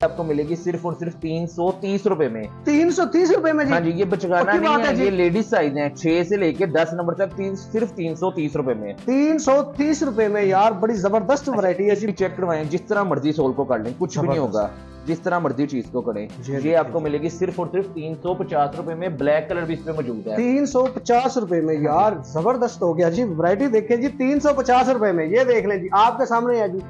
आपको मिलेगी सिर्फ और सिर्फ 330 रुपए में। 330 रुपए में जी? हाँ जी, ये बचगाना नहीं है, जी? ये लेडीज साइज है 6 से लेके 10 नंबर तक सिर्फ 330 रुपए में। 330 रुपए में यार, बड़ी जबरदस्त वैरायटी है जी। चेक करवाएं, जिस तरह मर्जी सोल को कर लें, कुछ भी नहीं होगा, जिस तरह मर्जी चीज को करें। ये आपको मिलेगी सिर्फ और सिर्फ 350 रुपए में। ब्लैक कलर भी इसमें मौजूद है। 350 रुपए में यार, जबरदस्त हो गया जी। वैरायटी देखिए जी, 350 रुपए में। ये देख लें जी, आपके सामने है जी,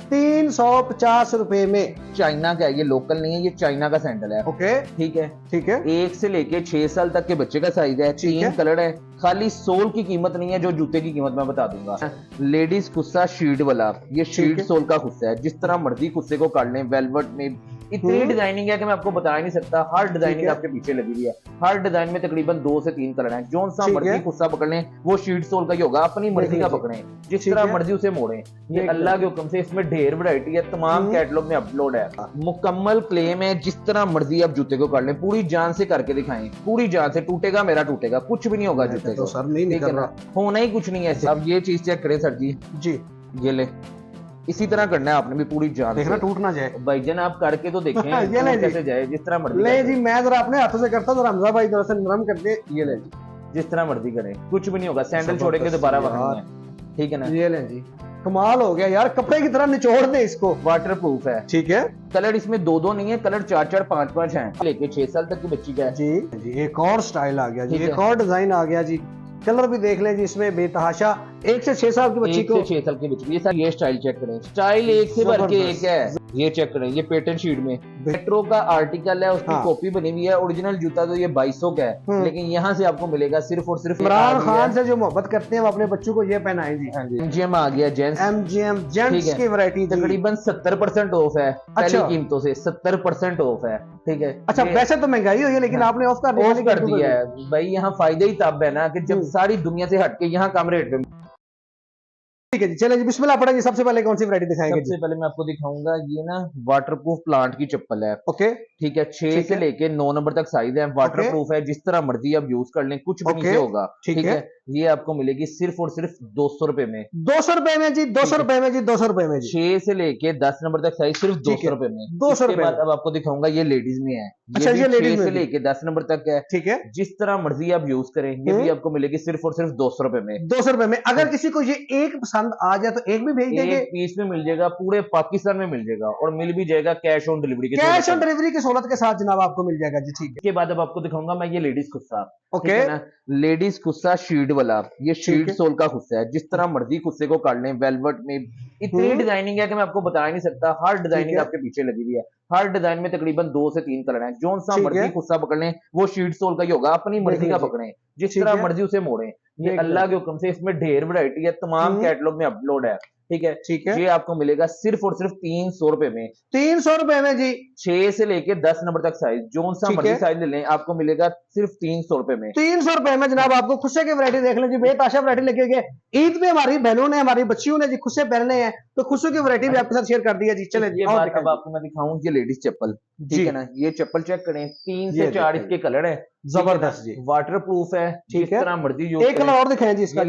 350 रुपए में। चाइना का है, ये लोकल नहीं है, ये चाइना का सैंडल है। ओके, ठीक है, ठीक है। 1 से लेके 6 साल तक के बच्चे का साइज है। 3 कलर है। खाली सोल की कीमत नहीं है, जो जूते की कीमत मैं बता दूंगा। लेडीज खुस्सा शीट वाला, ये शीट सोल का खुस्सा है। जिस तरह मर्जी खुस्से को काट लें, वेलवेट में इतनी डिजाइनिंग है कि मैं आपको बता ही नहीं सकता। हर डिजाइनिंग आपके पीछे लगी हुई है। हर डिजाइन में तकरीबन 2 से 3 कलर हैं। जो सा मर्जी खुस्सा पकड़ लें, वो शीट सोल का ही होगा। अपनी मर्जी का पकड़ें, जिस तरह मर्जी उसे मोड़ें। ये अल्लाह के हुक्म से इसमें ढेर वैरायटी है, तमाम कैटलॉग में अपलोड है। मुकम्मल क्लेम है, जिस तरह मर्जी आप जूते को काट लें, पूरी जान से करके दिखाएं, पूरी जान से। टूटेगा मेरा टूटेगा, कुछ भी नहीं होगा जूते को। सर नहीं निकल रहा, होना ही कुछ नहीं है। अब ये चीज चेक करें सर जी। जी, ये ले, इसी तरह करना है आपने भी, पूरी जान देखना टूट ना जाए। भाईजान आप करके तो देखें ये ले कैसे जाए, जिस तरह मर्जी। ले जी, मैं जरा अपने हाथों से करता हूं, हमजा भाई जरा से नरम कर दे। ये ले जी, जिस तरह मर्जी करें, कुछ भी नहीं होगा। सैंडल छोड़ेंगे दोबारा वही है, ठीक है ना। ये ले जी, कमाल हो गया यार, कपड़े की तरह निचोड़ दे इसको। वाटर प्रूफ है, ठीक है। कलर इसमें 2-2 नहीं है, कलर 4-4 5-5 हैं। लेके 6 साल तक की बच्ची का है जी जी। एक और स्टाइल आ गया जी, एक और डिजाइन आ गया जी। कलर भी देख लें जी, इसमें बेतहाशा। 1 से 6 साल की बच्ची को, 6 साल की बच्ची। ये सर, ये स्टाइल चेक करें, स्टाइल एक से बढ़ के एक है। ये चेक करें, ये पेटेंट शीट में मेट्रो का आर्टिकल है, उसकी कॉपी बनी हुई है। ओरिजिनल जूता तो ये 2200 का है, लेकिन यहाँ से आपको मिलेगा सिर्फ और सिर्फ। इमरान खान से जो मोहब्बत करते हैं वो अपने बच्चों को ये पहनाएं जी। एमजीएम आ गया, जेंट्स एमजीएम जेंट्स की वैरायटी तकरीबन 70% ऑफ है। पहली कीमतों से 70% ऑफ है, ठीक है। अच्छा, वैसे तो महंगाई हुई है, लेकिन आपने ऑफ कर दिया है भाई। यहाँ फायदा ही तब है ना कि जब सारी दुनिया से हटके यहाँ कम रेट पे। ठीक है जी, चलिए जी, बिस्मिल्लाह पढ़े जी। सबसे पहले कौन सी वैरायटी दिखाएंगे? सबसे पहले मैं आपको दिखाऊंगा ये ना वाटरप्रूफ प्लांट की चप्पल है। ओके, ठीक है। 6 से लेके 9 नंबर तक साइज है। वाटरप्रूफ है, जिस तरह मर्जी आप यूज कर लें, कुछ भी नहीं होगा, ठीक है। ये आपको मिलेगी सिर्फ और सिर्फ 200 रुपए में। 200 रुपए में जी, 200 रुपए में जी, 200 रुपए में जी। 6 से लेके 10 नंबर तक साइज सिर्फ 200 रुपए में। 200 रुपए। अब आपको दिखाऊंगा ये लेडीज में है। अच्छा, ये लेडीज 6 से लेके 10 नंबर तक है, ठीक है। जिस तरह मर्जी आप यूज करें, ये भी आपको मिलेगी सिर्फ और सिर्फ 200 रुपए में। 200 रुपए में। अगर किसी को ये एक पसंद आ जाए तो एक भी भेज देंगे? एक पीस में मिल जाएगा, पूरे पाकिस्तान में मिल जाएगा, और मिल भी जाएगा कैश ऑन डिलीवरी के। कैश ऑन डिलीवरी की सहूलत के साथ जनाब आपको मिल जाएगा जी, ठीक है। इसके बाद अब आपको दिखाऊंगा मैं ये ladies khussa. Okay, ladies khussa sheet वाला, ये शीट सोल का खुस्सा है। जिस तरह मर्जी खुस्से को काट लें, वेलवेट में इतनी डिजाइनिंग है कि मैं आपको बता ही नहीं सकता। हर डिजाइनिंग आपके पीछे लगी हुई है। हर डिजाइन में तकरीबन 2 से 3 कलर हैं। जो सा मर्जी खुस्सा पकड़ लें, वो शीट सोल का ही होगा। अपनी मर्जी का पकड़ें, जिस तरह मर्जी उसे मोड़ें। ये अल्लाह के हुक्म से इसमें ढेर वैरायटी है, तमाम कैटलॉग में अपलोड है, ठीक है। ठीक है। ये आपको मिलेगा सिर्फ और सिर्फ 300 रुपए में। 300 रुपए में जी। 6 से लेके 10 नंबर तक साइज, जो सा मर्जी साइज ले लें, आपको मिलेगा सिर्फ 300 रुपए में। 300 रुपए में जनाब आपको खुस्से की वैरायटी देख लें जी, बेताशा वैरायटी लेके गए। ईद पे हमारी बहनों ने, हमारी बच्चियों ने जी खुस्से पहनने हैं, तो खुस्से की वैरायटी भी आपके साथ शेयर कर दिया जी। चले जी, अब आपको मैं दिखाऊं ये लेडीज चप्पल, ठीक है ना। ये चप्पल चेक करें, 3 से 4 इसके कलर है। जबरदस्त जी, वाटर प्रूफ है, जिस तरह मर्जी यूज। एक कलर और दिखाएं जी इसका।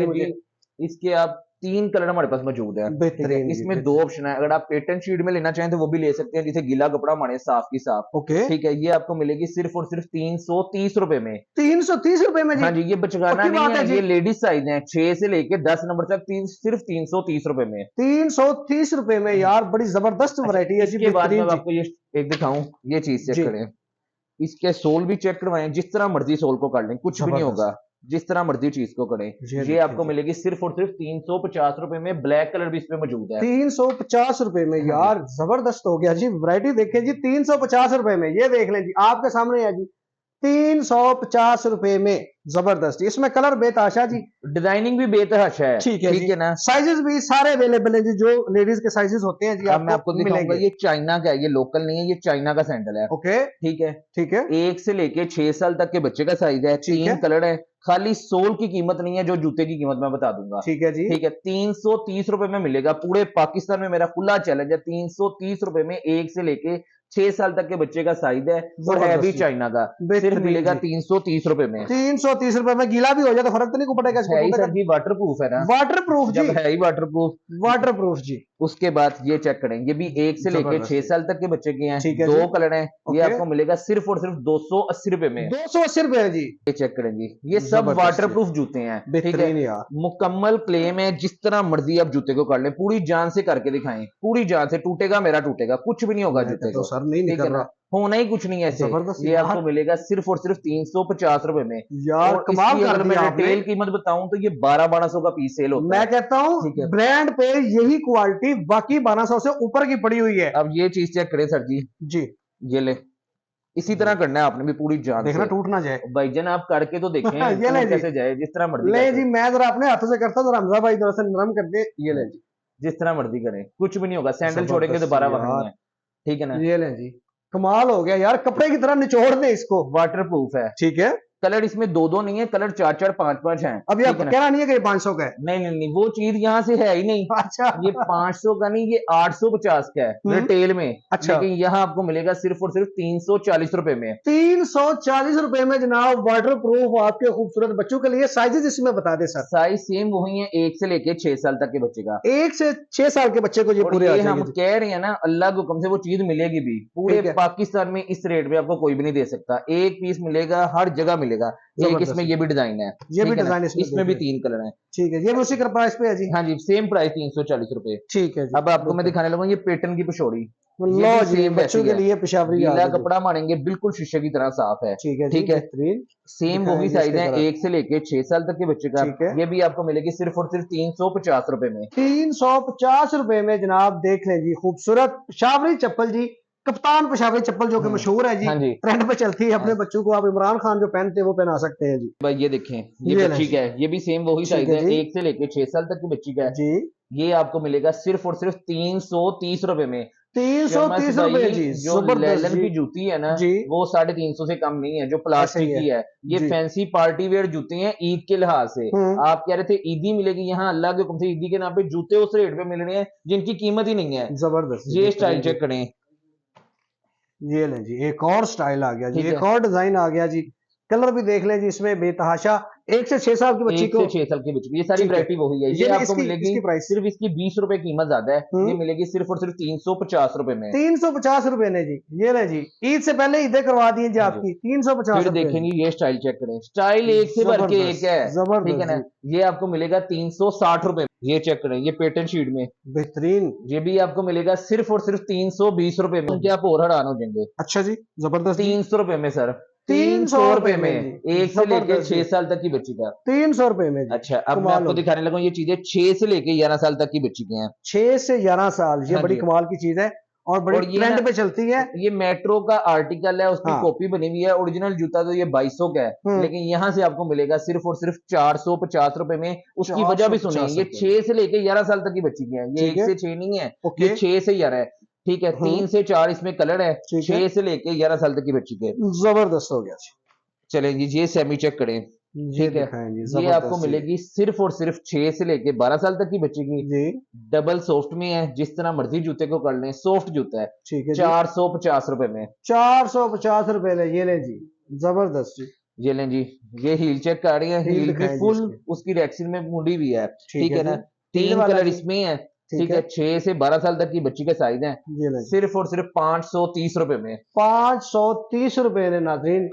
इसके आप 3 कलर हमारे पास मौजूद है, बेहतरीन। इसमें 2 ऑप्शन है। अगर आप पेटेंट शीट में लेना चाहें तो वो भी ले सकते हैं, जिसे गीला कपड़ा माने साफ की साफ। ओके, ठीक है। ये आपको मिलेगी सिर्फ और सिर्फ 330 रुपए में। 330 रुपए में जी? हाँ जी, ये बचगाना नहीं है, ये लेडीज साइज है। 6 से लेके 10 नंबर तक सिर्फ 330 रुपए में। 330 रुपए में यार, बड़ी जबरदस्त वैरायटी है। इसके बाद मैं आपको ये एक दिखाऊं, ये चीज चेक करें। इसके सोल भी चेक करवाएं, जिस तरह मर्जी सोल को कर लें, कुछ भी नहीं होगा, जिस तरह मर्जी चीज को करें। ये आपको मिलेगी सिर्फ और सिर्फ 350 रुपए में। ब्लैक कलर भी इसमें मौजूद है। 350 रुपए में यार, जबरदस्त हो गया जी। वैरायटी देखिए जी, 350 रुपए में। ये देख लें जी, आपके सामने है जी, 350 रुपए में। जबरदस्त। इसमें कलर बेताशा जी, डिजाइनिंग भी बेतहाशा है, ठीक है ना। साइजेस भी सारे अवेलेबल है जी, जो लेडीज के साइजेस होते हैं जी। मैं आपको दिखाऊंगा, ये चाइना का है, ये लोकल नहीं है, ये चाइना का सैंडल है। ओके, ठीक है, ठीक है। 1 से लेके 6 साल तक के बच्चे का साइज है। 3 कलर है। खाली सोल की कीमत नहीं है, जो जूते की कीमत मैं बता दूंगा, ठीक है जी। ठीक है। 330 रुपए में मिलेगा। पूरे पाकिस्तान में मेरा खुला चैलेंज है, 330 रुपए में 1 से लेके 6 साल तक के बच्चे का साइज है, और है भी चाइना का। सिर्फ मिलेगा 330 रुपए में। 330 रुपए में। गीला भी हो जाए तो फर्क तो नहीं पड़ेगा? सर जी, वाटर प्रूफ है ना। वाटर प्रूफ जी, है ही वाटर प्रूफ। वाटर प्रूफ जी। उसके बाद ये चेक करें, ये भी 1 से लेके 6 साल तक के बच्चे के हैं, ठीक है 2 जी। कलर हैं। ये ओके। आपको मिलेगा सिर्फ और सिर्फ 280 रुपए में। 280 रुपए है जी। ये चेक करें जी, ये सब जबरदस्त वाटरप्रूफ जूते हैं, ठीक है, बेहतरीन यार। मुकम्मल क्लेम है। जिस तरह मर्जी आप जूते को कर लें, पूरी जान से करके दिखाएं, पूरी जान से। टूटेगा मेरा टूटेगा, कुछ भी नहीं होगा मैं जूते कहता को, हूँ सर नहीं ठीक निकल है ना, रहा। होना ही कुछ नहीं है ऐसे। जबरदस्त ये यार। आपको मिलेगा सिर्फ और सिर्फ 350 रुपए में। यार और कमाल इसकी कर अगर मैं दिया आपने। रिटेल कीमत बताऊं तो ये 1200 का पीस सेल होता मैं है। कहता ठीक है। हूँ ब्रांड पे यही क्वालिटी बाकी 1200 से ऊपर की पड़ी हुई है। अब ये चीज चेक करें सर जी, जी ये ले, इसी तरह करना है आपने भी पूरी जान देखना से। टूट ना जाए। भाईजान आप करके तो देखें, ये ले टूट जी। कैसे जाए, जिस तरह मर्जी ले कर जी दें। मैं जरा अपने हाथों से करता जरा हमजा भाई जरा सा नरम कर दे। ये ले जी। जिस तरह मर्जी करें, कुछ भी नहीं होगा। सैंडल जबरदस्त छोड़ेंगे दोबारा यार। वहां ही है, ठीक है ना। ये ले जी कमाल हो गया यार, कपड़े की तरह निचोड़ दे इसको। वाटरप्रूफ है, ठीक है। कलर इसमें 2 नहीं है, कलर 4 5 हैं। अभी आप ठीक है ना। कहना नहीं है कि ये 500 का है। नहीं, वो चीज यहाँ से है ही नहीं। अच्छा ये 500 का नहीं, ये 850 का है रिटेल में। अच्छा। लेकिन यहाँ आपको मिलेगा सिर्फ और सिर्फ 340 रुपए में। 340 रुपए में जनाब वाटर प्रूफ आपके खूबसूरत बच्चों के लिए। साइजेस इसमें बता दे सर। साइज सेम वही है, 1 से लेके 6 साल तक के बच्चे का। 1 से 6 साल के बच्चे को ये और पूरे आ ये हम जाएंगे। कह रहे हैं ना, अल्लाह के हुक्म से वो चीज मिलेगी भी। पूरे ठीक है। पाकिस्तान में इस रेट में आपको कोई भी नहीं दे सकता। एक पीस मिलेगा, हर जगह मिलेगा। एक जबरदस्त। इसमें ये भी डिजाइन है, ये भी ठीक है ना? डिजाइन इसमें भी 3 कलर हैं। ठीक है। ये भी उसी का प्राइस पे है जी। हाँ जी, सेम प्राइस 340 रुपए। ठीक है जी। अब आपको मैं दिखाने लगा ये पेटर्न की पिछोड़ी। लो जी बच्चों के लिए पेशावरी आ गीला गई। कपड़ा मारेंगे, बिल्कुल शीशे की तरह साफ है। ठीक है जी ठीक है, बेहतरीन। सेम दिखाएं वही जी साइज इसके है, तरह। 1 से लेके 6 साल तक के बच्चे का। ठीक है। ये भी आपको मिलेगी सिर्फ और सिर्फ 350 रुपए में। 350 रुपए में जनाब देख लें जी खूबसूरत पेशावरी चप्पल जी। कप्तान पेशावरी चप्पल जो कि मशहूर है जी, हाँ जी। ट्रेंड पे चलती है। अपने हाँ। बच्चों को आप इमरान खान जो पहनते हैं वो पहना सकते हैं जी। भाई ये देखें, ये ये लें बच्ची जी। का है, ये भी सेम वही ठीक साइज है है, जी। 1 से लेके 6 साल तक की बच्ची का है। जी ये आपको मिलेगा सिर्फ और सिर्फ 330 रुपए में। 330 शमस रुपए भाई, जी जो जबरदस्त लेलन जी। की जूती है ना, जी वो 350 से कम नहीं है, जो प्लास्टिक ऐसे ही की है। ये जी। फैंसी पार्टी वेयर जूते हैं ईद के लिहाज से। हम्म। आप कह रहे थे ईदी मिलेगी, यहाँ अल्लाह के हुक्म से ईदी के नाम पे जूते उस रेट पे मिल रहे हैं जिनकी कीमत ही नहीं है। जबरदस्त जी, ये बेहतरीन स्टाइल जी। चेक करें, ये लें जी एक और स्टाइल आ गया जी, ठीक है। एक और डिजाइन आ गया जी। कलर भी देख लें जी इसमें बेतहाशा। 1 से 6 साल की बच्ची 1 को। से 6 साल के बच्चे, ये सारी ठीक है। वैरायटी वही है। ये ये नहीं, आपको इसकी मिलेगी प्राइस सिर्फ, इसकी 20 रुपए कीमत ज्यादा है। ये मिलेगी सिर्फ और सिर्फ 350 रुपए में। 350 रुपए ने जी। ये ले जी ईद से पहले ईदें करवा दी हैं जी हाँ आपकी। 350 फिर रुपए। देखेंगे ये स्टाइल चेक करें, स्टाइल एक से भर के एक है, जबरदस्त ठीक है ना। ये आपको मिलेगा 360 रुपए। ये चेक करें, ये पेटर्न शीट में, बेहतरीन। ये भी आपको मिलेगा सिर्फ और सिर्फ 320 रुपए में। क्या आप और हैरान हो जाएंगे, अच्छा जी जबरदस्त जी। 300 रुपए में सर, 300 300 रुपए में जी। 1 से लेके जबरदस्त 6 जी। साल तक की बच्ची का। 300 रुपए में जी। अच्छा, अब मैं कमाल आपको हो गया। दिखाने लगा, ये चीजें 6 से लेके 11 साल तक की बच्ची की हैं। 6 से 11 साल ये हाँ बड़ी जी। कमाल की चीज है और बड़ी और ये ट्रेंड ना- पे चलती है। ये मेट्रो का आर्टिकल है, उसकी हाँ। कॉपी बनी हुई है। ओरिजिनल जूता तो ये 2200 का है, लेकिन यहाँ से आपको मिलेगा सिर्फ और सिर्फ 450 रुपए में। उसकी वजह भी सुनिए, 450 ये रुपए। 6 से लेके 11 साल तक की बच्ची की है। ये ठीक 1 है। से 6 नहीं है, ओके। ये 6 से 11 है, ठीक है। 3 से 4 इसमें कलर है, ठीक है। 6 से लेके 11 साल तक की बच्ची के। जबरदस्त हो गया जी। चलें जी, ये सेमी चेक करें, ये ठीक है। दिखाएं जी ये जबरदस्त आपको जी। मिलेगी सिर्फ और सिर्फ 6 से लेके 12 साल तक की बच्ची की। जी डबल सॉफ्ट में है, जिस तरह मर्जी जूते को कर लें, सॉफ्ट जूता है। ठीक है जी। 450 रुपए में। 450 रुपए ले ये ले जी जबरदस्त जी। ये लें जी, ये हील चेक कर रही है, हील हील भी दिखाएं जी फुल इसकी। उसकी रैक्सिन में मुंडी भी है, ठीक है ना। हील 3 वाला कलर जी। इसमें है, ठीक ठीक है। है। 6 से 12 साल तक की बच्ची के साइज हैं, ये ले जी। सिर्फ और सिर्फ 530 रुपए में। 530 रुपए ने नाज़रीन।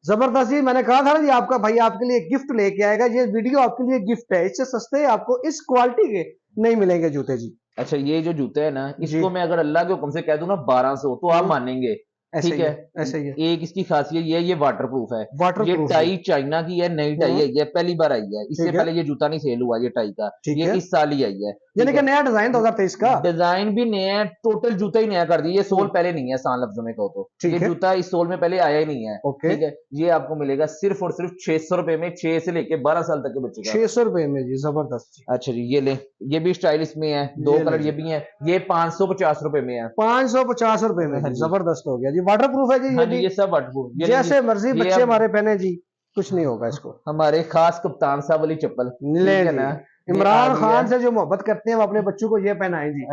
जबरदस्त जी। मैंने कहा था ना जी आपका भाई आपके लिए गिफ्ट लेके आएगा। ये वीडियो आपके लिए गिफ्ट है। इससे सस्ते आपको इस क्वालिटी के नहीं मिलेंगे जूते जी। अच्छा, ये जो जूते है ना, जी। इसको मैं अगर अल्लाह के हुक्म से कह दूं ना 1200, तो आप मानेंगे, ऐसे ठीक ही है। ऐसे ही है। एक इसकी खासियत ये है, ये वाटरप्रूफ है। ये वाटरप्रूफ टाई चाइना की है, नई टाई है, ये पहली बार आई है। इससे ठीक है। पहले ये जूता नहीं सेल हुआ, ये टाई का, ठीक ये है। इस साल ही आई है। यानी ठीक कि है? नया डिजाइन 2023 का। डिजाइन भी नया है, टोटल जूता ही नया कर दिया। ये सोल पहले नहीं है, आसान लफ्जों में कहो तो ठीक ये है। जूता इस सोल में पहले आया ही नहीं है, ओके। ठीक है। ये आपको मिलेगा सिर्फ और सिर्फ 600 रुपए में, 6 से लेके 12 साल तक के बच्चे का। 600 रुपए में जी जबरदस्त जी। अच्छा जी, ये ले, ये भी स्टाइलिश में है, 2 ये कलर ले। ये भी है। ये 550 रुपए में है। 550 रुपए में हाँ जी जी। जबरदस्त हो गया जी। वाटरप्रूफ है जी हाँ ये जी, भी। ये सब वाटरप्रूफ। ये जैसे मर्जी ये बच्चे अब हमारे पहने जी कुछ नहीं होगा इसको। हमारे खास कप्तान साहब वाली चप्पल, ले ठीक है जी। ना। इमरान ये आ खान गई से जो मोहब्बत करते हैं वो अपने बच्चों को ये पहनाएं जी।